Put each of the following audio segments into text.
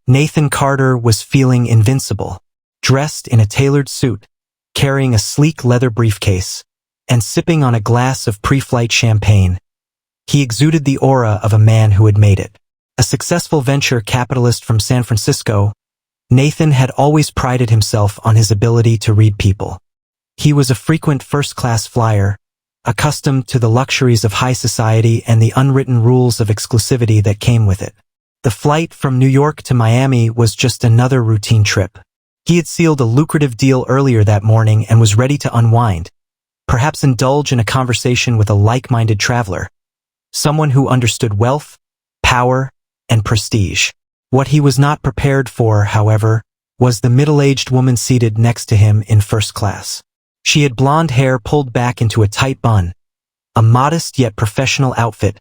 Nathan Carter was feeling invincible, dressed in a tailored suit, carrying a sleek leather briefcase, and sipping on a glass of pre-flight champagne. He exuded the aura of a man who had made it. A successful venture capitalist from San Francisco, Nathan had always prided himself on his ability to read people. He was a frequent first-class flyer, accustomed to the luxuries of high society and the unwritten rules of exclusivity that came with it. The flight from New York to Miami was just another routine trip. He had sealed a lucrative deal earlier that morning and was ready to unwind, perhaps indulge in a conversation with a like-minded traveler, someone who understood wealth, power, and prestige. What he was not prepared for, however, was the middle-aged woman seated next to him in first class. She had blonde hair pulled back into a tight bun, a modest yet professional outfit,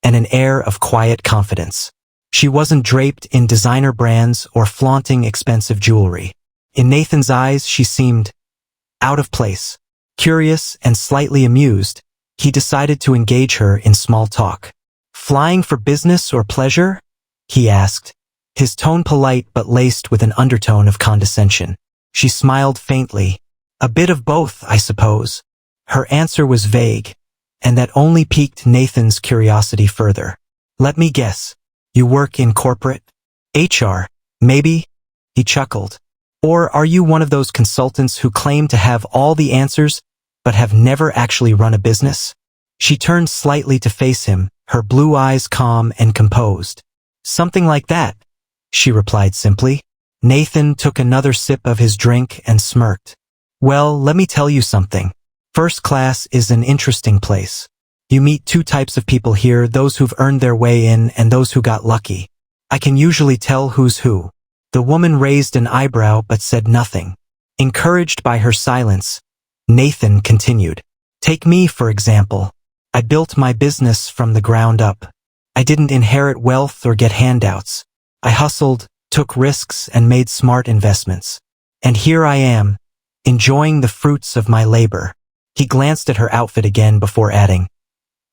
and an air of quiet confidence. She wasn't draped in designer brands or flaunting expensive jewelry. In Nathan's eyes, she seemed out of place. Curious and slightly amused, he decided to engage her in small talk. "Flying for business or pleasure?" he asked, his tone polite but laced with an undertone of condescension. She smiled faintly. "A bit of both, I suppose." Her answer was vague, and that only piqued Nathan's curiosity further. "Let me guess. You work in corporate HR, maybe?" He chuckled. "Or are you one of those consultants who claim to have all the answers but have never actually run a business?" She turned slightly to face him, her blue eyes calm and composed. "Something like that," she replied simply. Nathan took another sip of his drink and smirked. "Well, let me tell you something. First class is an interesting place. You meet two types of people here, those who've earned their way in and those who got lucky. I can usually tell who's who." The woman raised an eyebrow but said nothing. Encouraged by her silence, Nathan continued. "Take me, for example. I built my business from the ground up. I didn't inherit wealth or get handouts. I hustled, took risks, and made smart investments. And here I am, enjoying the fruits of my labor." He glanced at her outfit again before adding,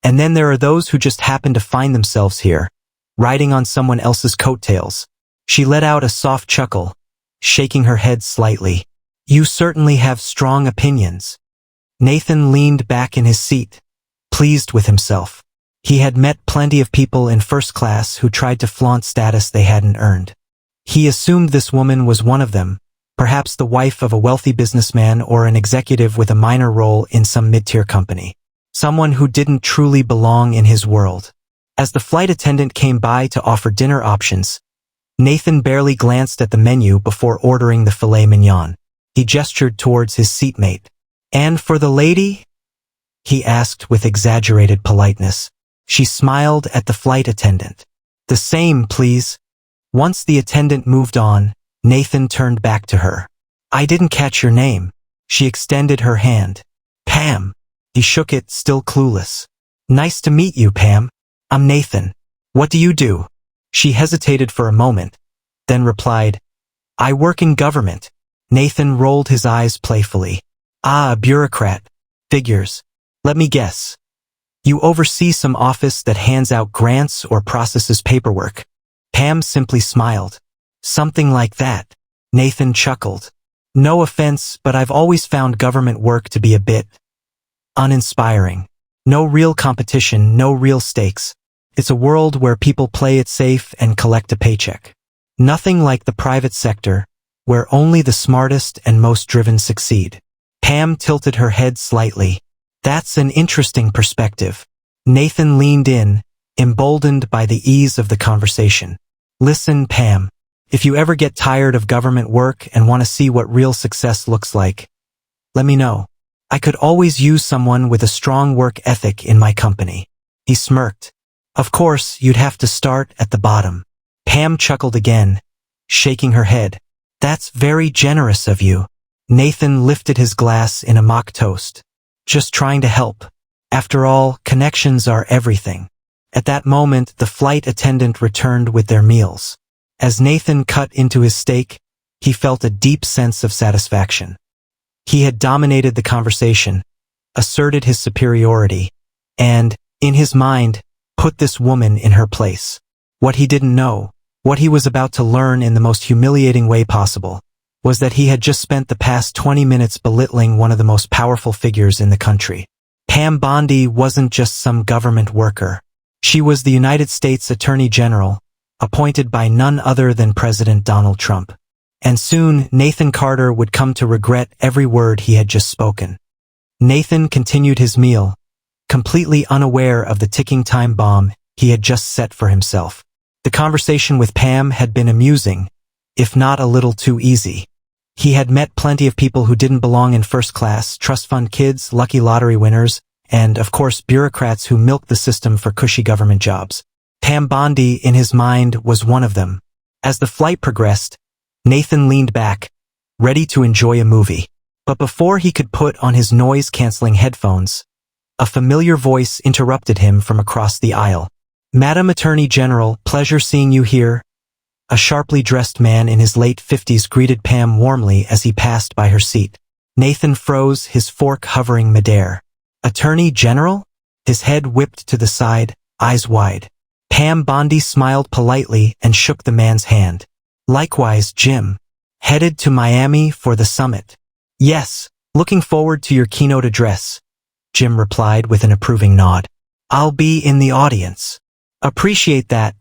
"And then there are those who just happen to find themselves here, riding on someone else's coattails." She let out a soft chuckle, shaking her head slightly. "You certainly have strong opinions." Nathan leaned back in his seat, pleased with himself. He had met plenty of people in first class who tried to flaunt status they hadn't earned. He assumed this woman was one of them, perhaps the wife of a wealthy businessman or an executive with a minor role in some mid-tier company. Someone who didn't truly belong in his world. As the flight attendant came by to offer dinner options, Nathan barely glanced at the menu before ordering the filet mignon. He gestured towards his seatmate. "And for the lady?" he asked with exaggerated politeness. She smiled at the flight attendant. "The same, please." Once the attendant moved on, Nathan turned back to her. "I didn't catch your name." She extended her hand. "Pam." He shook it, still clueless. "Nice to meet you, Pam. I'm Nathan. What do you do?" She hesitated for a moment, then replied, "I work in government." Nathan rolled his eyes playfully. "Ah, a bureaucrat. Figures. Let me guess. You oversee some office that hands out grants or processes paperwork." Pam simply smiled. "Something like that." Nathan chuckled. "No offense, but I've always found government work to be a bit uninspiring. No real competition, no real stakes. It's a world where people play it safe and collect a paycheck. Nothing like the private sector, where only the smartest and most driven succeed." Pam tilted her head slightly. "That's an interesting perspective." Nathan leaned in, emboldened by the ease of the conversation. "Listen, Pam, if you ever get tired of government work and want to see what real success looks like, let me know. I could always use someone with a strong work ethic in my company." He smirked. "Of course, you'd have to start at the bottom." Pam chuckled again, shaking her head. "That's very generous of you." Nathan lifted his glass in a mock toast. "Just trying to help. After all, connections are everything." At that moment, the flight attendant returned with their meals. As Nathan cut into his steak, he felt a deep sense of satisfaction. He had dominated the conversation, asserted his superiority, and, in his mind, put this woman in her place. What he didn't know What he was about to learn in the most humiliating way possible was that he had just spent the past 20 minutes belittling one of the most powerful figures in the country. Pam Bondi wasn't just some government worker. She was the United States Attorney General, appointed by none other than President Donald Trump. And soon, Nathan Carter would come to regret every word he had just spoken. Nathan continued his meal, completely unaware of the ticking time bomb he had just set for himself. The conversation with Pam had been amusing, if not a little too easy. He had met plenty of people who didn't belong in first class, trust fund kids, lucky lottery winners, and, of course, bureaucrats who milked the system for cushy government jobs. Pam Bondi, in his mind, was one of them. As the flight progressed, Nathan leaned back, ready to enjoy a movie. But before he could put on his noise-canceling headphones, a familiar voice interrupted him from across the aisle. "Madam Attorney General, pleasure seeing you here." A sharply dressed man in his late 50s greeted Pam warmly as he passed by her seat. Nathan froze, his fork hovering midair. "Attorney General?" His head whipped to the side, eyes wide. Pam Bondi smiled politely and shook the man's hand. "Likewise, Jim. Headed to Miami for the summit?" "Yes, looking forward to your keynote address," Jim replied with an approving nod. "I'll be in the audience." "Appreciate that,"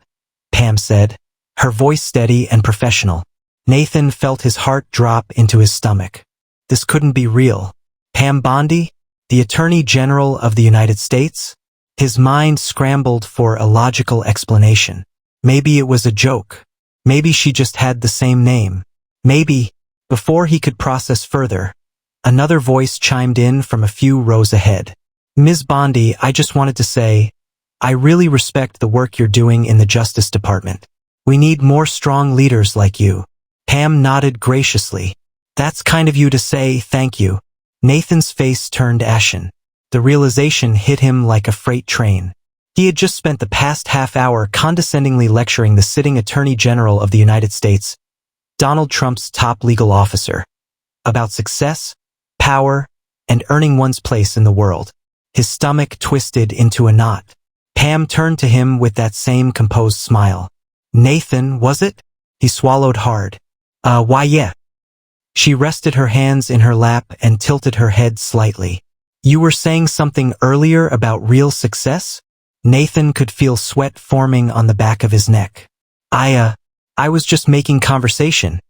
Pam said, her voice steady and professional. Nathan felt his heart drop into his stomach. This couldn't be real. Pam Bondi, the Attorney General of the United States? His mind scrambled for a logical explanation. Maybe it was a joke. Maybe she just had the same name. Maybe, before he could process further, another voice chimed in from a few rows ahead. "Ms. Bondi, I just wanted to say, I really respect the work you're doing in the Justice Department. We need more strong leaders like you." Pam nodded graciously. "That's kind of you to say, thank you." Nathan's face turned ashen. The realization hit him like a freight train. He had just spent the past half hour condescendingly lecturing the sitting Attorney General of the United States, Donald Trump's top legal officer, about success, power, and earning one's place in the world. His stomach twisted into a knot. Pam turned to him with that same composed smile. "Nathan, was it?" He swallowed hard. Why yeah." She rested her hands in her lap and tilted her head slightly. "You were saying something earlier about real success?" Nathan could feel sweat forming on the back of his neck. I was just making conversation,"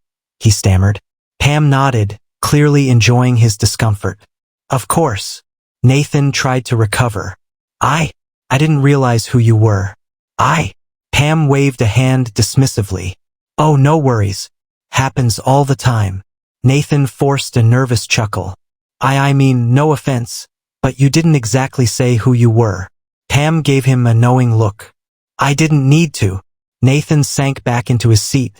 he stammered. Pam nodded, clearly enjoying his discomfort. "Of course." Nathan tried to recover. I didn't realize who you were." Pam waved a hand dismissively. "Oh, no worries. Happens all the time." Nathan forced a nervous chuckle. I mean, no offense, but you didn't exactly say who you were." Pam gave him a knowing look. "I didn't need to." Nathan sank back into his seat,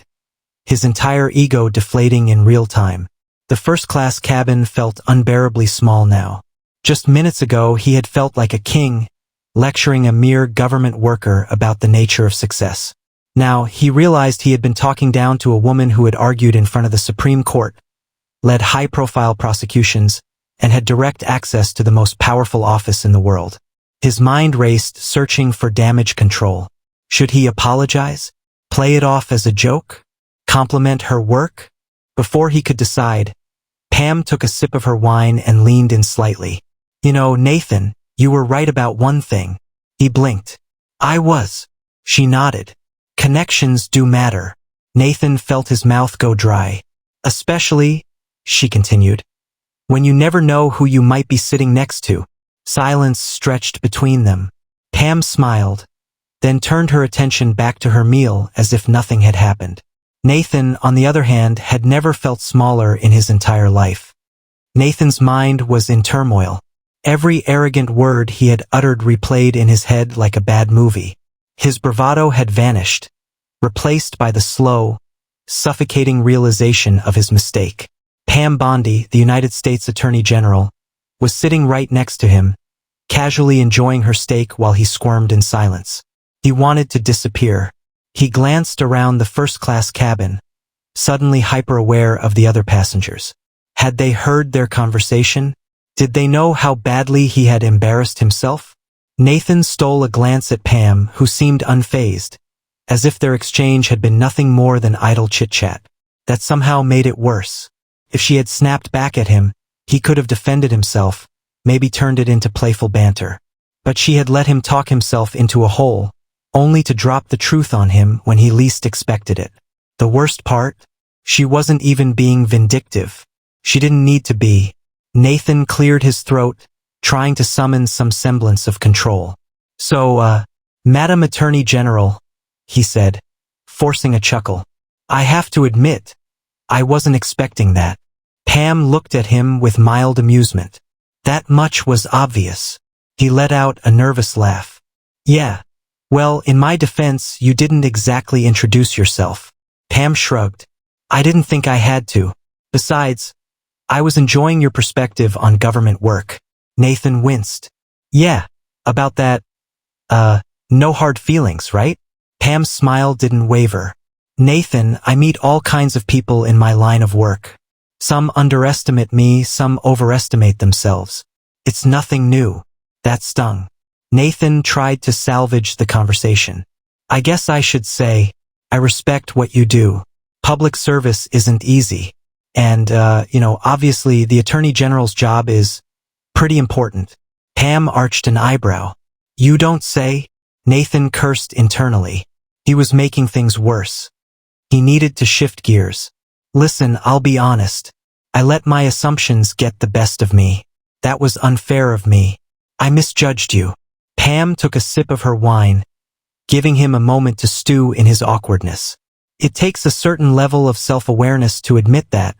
his entire ego deflating in real time. The first-class cabin felt unbearably small now. Just minutes ago, he had felt like a king, lecturing a mere government worker about the nature of success. Now, he realized he had been talking down to a woman who had argued in front of the Supreme Court, led high-profile prosecutions, and had direct access to the most powerful office in the world. His mind raced, searching for damage control. Should he apologize? Play it off as a joke? Compliment her work? Before he could decide, Pam took a sip of her wine and leaned in slightly. "You know, Nathan, you were right about one thing." He blinked. "I was." She nodded. "Connections do matter." Nathan felt his mouth go dry. "Especially," she continued, "when you never know who you might be sitting next to." Silence stretched between them. Pam smiled, then turned her attention back to her meal as if nothing had happened. Nathan, on the other hand, had never felt smaller in his entire life. Nathan's mind was in turmoil. Every arrogant word he had uttered replayed in his head like a bad movie. His bravado had vanished, replaced by the slow, suffocating realization of his mistake. Pam Bondi, the United States Attorney General, was sitting right next to him, casually enjoying her steak while he squirmed in silence. He wanted to disappear. He glanced around the first-class cabin, suddenly hyper-aware of the other passengers. Had they heard their conversation? Did they know how badly he had embarrassed himself? Nathan stole a glance at Pam, who seemed unfazed, as if their exchange had been nothing more than idle chit-chat. That somehow made it worse. If she had snapped back at him, he could have defended himself, maybe turned it into playful banter. But she had let him talk himself into a hole, only to drop the truth on him when he least expected it. The worst part? She wasn't even being vindictive. She didn't need to be. Nathan cleared his throat, trying to summon some semblance of control. So, Madam Attorney General, he said, forcing a chuckle. I have to admit, I wasn't expecting that. Pam looked at him with mild amusement. That much was obvious. He let out a nervous laugh. Yeah. Well, in my defense, you didn't exactly introduce yourself. Pam shrugged. I didn't think I had to. Besides, I was enjoying your perspective on government work. Nathan winced. Yeah, about that, no hard feelings, right? Pam's smile didn't waver. Nathan, I meet all kinds of people in my line of work. Some underestimate me, some overestimate themselves. It's nothing new. That stung. Nathan tried to salvage the conversation. I guess I should say, I respect what you do. Public service isn't easy. And, obviously the Attorney General's job is pretty important. Pam arched an eyebrow. You don't say? Nathan cursed internally. He was making things worse. He needed to shift gears. Listen, I'll be honest. I let my assumptions get the best of me. That was unfair of me. I misjudged you. Pam took a sip of her wine, giving him a moment to stew in his awkwardness. It takes a certain level of self-awareness to admit that,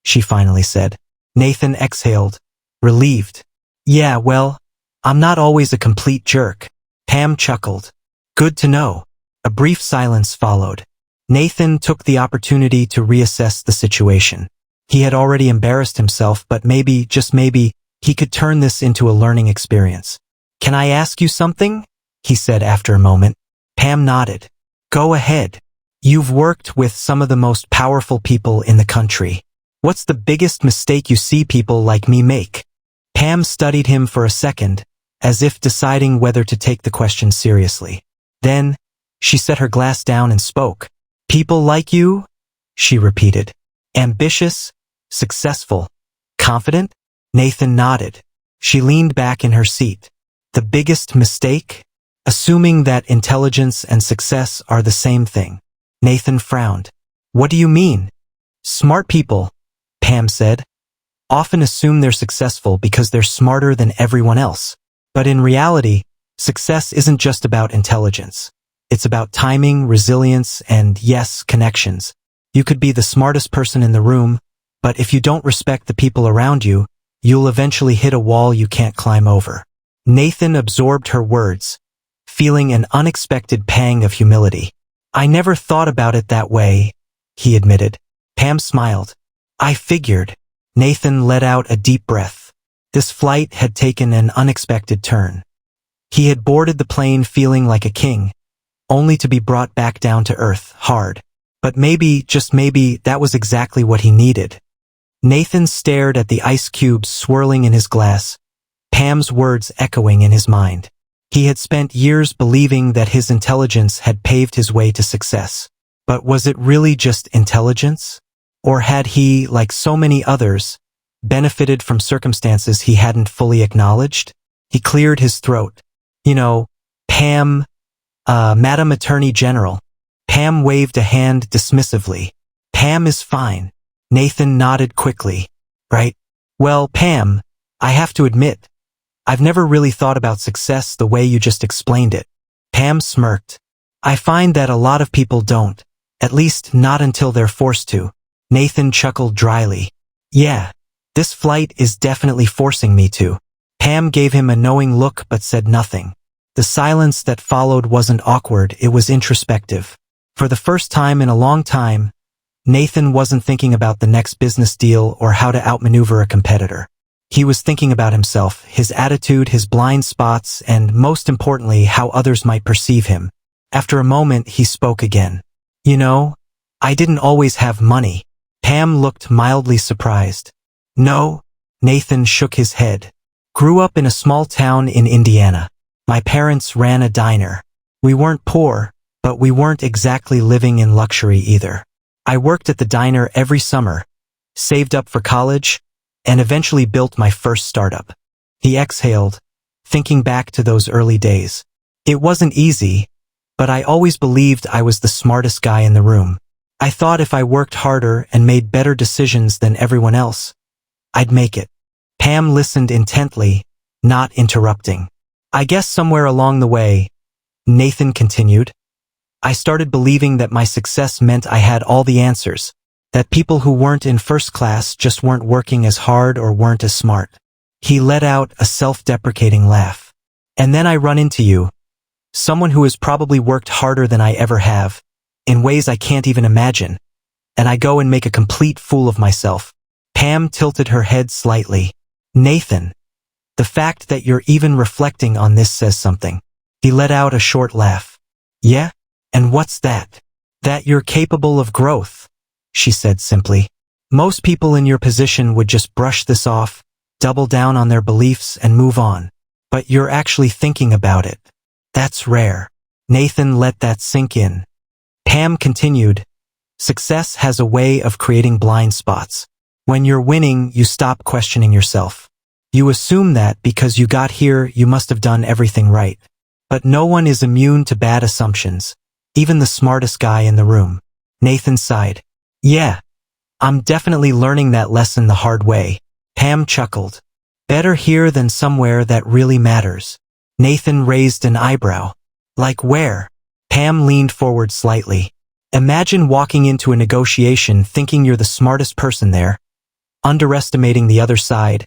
she finally said. Nathan exhaled, relieved. Yeah, well, I'm not always a complete jerk. Pam chuckled. Good to know. A brief silence followed. Nathan took the opportunity to reassess the situation. He had already embarrassed himself, but maybe, just maybe, he could turn this into a learning experience. Can I ask you something? He said after a moment. Pam nodded. Go ahead. You've worked with some of the most powerful people in the country. What's the biggest mistake you see people like me make? Pam studied him for a second, as if deciding whether to take the question seriously. Then, she set her glass down and spoke. People like you? She repeated. Ambitious? Successful? Confident? Nathan nodded. She leaned back in her seat. The biggest mistake? Assuming that intelligence and success are the same thing. Nathan frowned. What do you mean? Smart people, Pam said, often assume they're successful because they're smarter than everyone else. But in reality, success isn't just about intelligence. It's about timing, resilience, and, yes, connections. You could be the smartest person in the room, but if you don't respect the people around you, you'll eventually hit a wall you can't climb over. Nathan absorbed her words, feeling an unexpected pang of humility. I never thought about it that way, he admitted. Pam smiled. I figured. Nathan let out a deep breath. This flight had taken an unexpected turn. He had boarded the plane feeling like a king, only to be brought back down to earth, hard. But maybe, just maybe, that was exactly what he needed. Nathan stared at the ice cubes swirling in his glass, Pam's words echoing in his mind. He had spent years believing that his intelligence had paved his way to success. But was it really just intelligence? Or had he, like so many others, benefited from circumstances he hadn't fully acknowledged? He cleared his throat. Pam, Madam Attorney General. Pam waved a hand dismissively. Pam is fine. Nathan nodded quickly. Right? Well, Pam, I have to admit, I've never really thought about success the way you just explained it. Pam smirked. I find that a lot of people don't, at least not until they're forced to. Nathan chuckled dryly. Yeah, this flight is definitely forcing me to. Pam gave him a knowing look but said nothing. The silence that followed wasn't awkward, it was introspective. For the first time in a long time, Nathan wasn't thinking about the next business deal or how to outmaneuver a competitor. He was thinking about himself, his attitude, his blind spots, and most importantly, how others might perceive him. After a moment, he spoke again. I didn't always have money. Pam looked mildly surprised. No, Nathan shook his head. Grew up in a small town in Indiana. My parents ran a diner. We weren't poor, but we weren't exactly living in luxury either. I worked at the diner every summer, saved up for college, and eventually built my first startup. He exhaled, thinking back to those early days. It wasn't easy, but I always believed I was the smartest guy in the room. I thought if I worked harder and made better decisions than everyone else, I'd make it. Pam listened intently, not interrupting. I guess somewhere along the way, Nathan continued, I started believing that my success meant I had all the answers, that people who weren't in first class just weren't working as hard or weren't as smart. He let out a self-deprecating laugh. And then I run into you, someone who has probably worked harder than I ever have, in ways I can't even imagine, and I go and make a complete fool of myself. Pam tilted her head slightly. Nathan, the fact that you're even reflecting on this says something. He let out a short laugh. Yeah? And what's that? That you're capable of growth, she said simply. Most people in your position would just brush this off, double down on their beliefs and move on. But you're actually thinking about it. That's rare. Nathan let that sink in. Pam continued, success has a way of creating blind spots. When you're winning, you stop questioning yourself. You assume that because you got here, you must have done everything right. But no one is immune to bad assumptions, even the smartest guy in the room. Nathan sighed. Yeah, I'm definitely learning that lesson the hard way. Pam chuckled. Better here than somewhere that really matters. Nathan raised an eyebrow. Like where? Pam leaned forward slightly. Imagine walking into a negotiation thinking you're the smartest person there, underestimating the other side,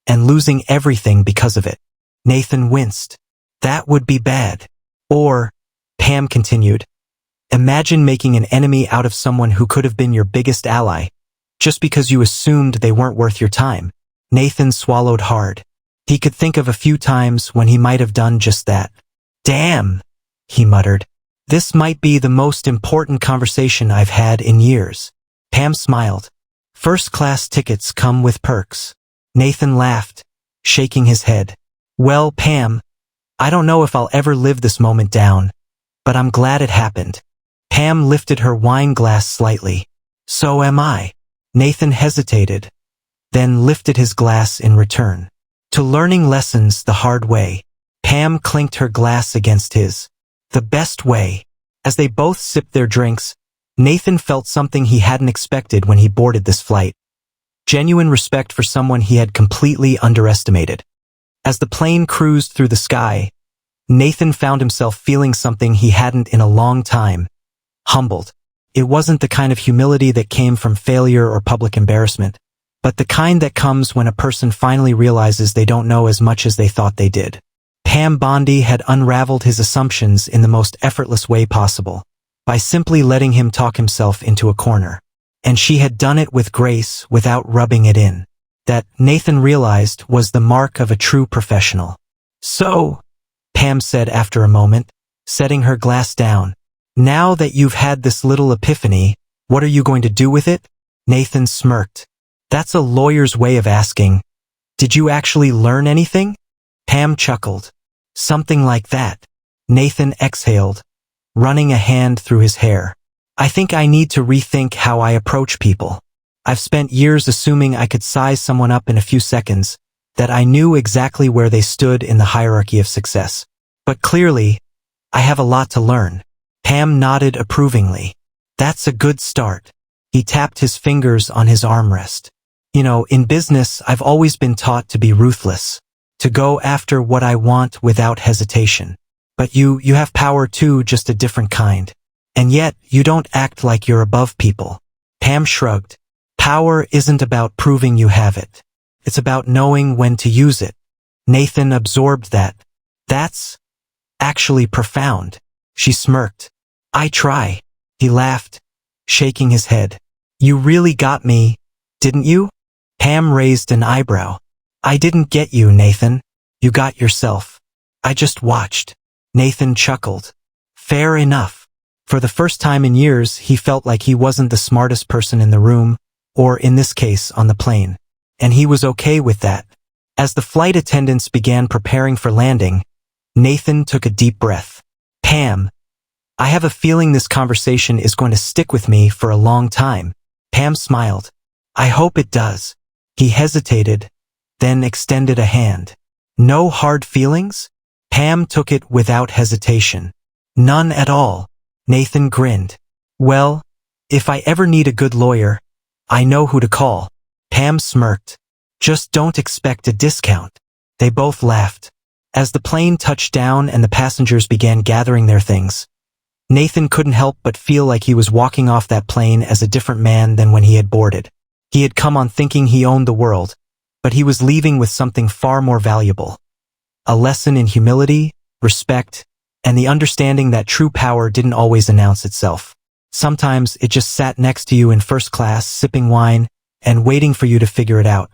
and losing everything because of it. Nathan winced. That would be bad. Or, Pam continued, imagine making an enemy out of someone who could have been your biggest ally, just because you assumed they weren't worth your time. Nathan swallowed hard. He could think of a few times when he might have done just that. Damn, he muttered. This might be the most important conversation I've had in years. Pam smiled. First-class tickets come with perks. Nathan laughed, shaking his head. Well, Pam, I don't know if I'll ever live this moment down, but I'm glad it happened. Pam lifted her wine glass slightly. So am I. Nathan hesitated, then lifted his glass in return. To learning lessons the hard way. Pam clinked her glass against his. The best way. As they both sipped their drinks, Nathan felt something he hadn't expected when he boarded this flight. Genuine respect for someone he had completely underestimated. As the plane cruised through the sky, Nathan found himself feeling something he hadn't in a long time. Humbled. It wasn't the kind of humility that came from failure or public embarrassment, but the kind that comes when a person finally realizes they don't know as much as they thought they did. PAM Bondi had unraveled his assumptions in the most effortless way possible, by simply letting him talk himself into a corner. And she had done it with grace without rubbing it in. That, Nathan realized, was the mark of a true professional. So, Pam said after a moment, setting her glass down, now that you've had this little epiphany, what are you going to do with it? Nathan smirked. That's a lawyer's way of asking, did you actually learn anything? Pam chuckled. Something like that. Nathan exhaled, running a hand through his hair. I think I need to rethink how I approach people. I've spent years assuming I could size someone up in a few seconds, that I knew exactly where they stood in the hierarchy of success. But clearly, I have a lot to learn. Pam nodded approvingly. That's a good start. He tapped his fingers on his armrest. You know, in business, I've always been taught to be ruthless, to go after what I want without hesitation. But you have power too, just a different kind. And yet, you don't act like you're above people. Pam shrugged. Power isn't about proving you have it. It's about knowing when to use it. Nathan absorbed that. That's actually profound. She smirked. I try. He laughed, shaking his head. You really got me, didn't you? Pam raised an eyebrow. I didn't get you, Nathan. You got yourself. I just watched. Nathan chuckled. Fair enough. For the first time in years, he felt like he wasn't the smartest person in the room, or in this case, on the plane. And he was okay with that. As the flight attendants began preparing for landing, Nathan took a deep breath. Pam, I have a feeling this conversation is going to stick with me for a long time. Pam smiled. I hope it does. He hesitated, then extended a hand. No hard feelings? Pam took it without hesitation. None at all. Nathan grinned. Well, if I ever need a good lawyer, I know who to call. Pam smirked. Just don't expect a discount. They both laughed. As the plane touched down and the passengers began gathering their things, Nathan couldn't help but feel like he was walking off that plane as a different man than when he had boarded. He had come on thinking he owned the world, but he was leaving with something far more valuable. A lesson in humility, respect, and the understanding that true power didn't always announce itself. Sometimes it just sat next to you in first class, sipping wine, and waiting for you to figure it out.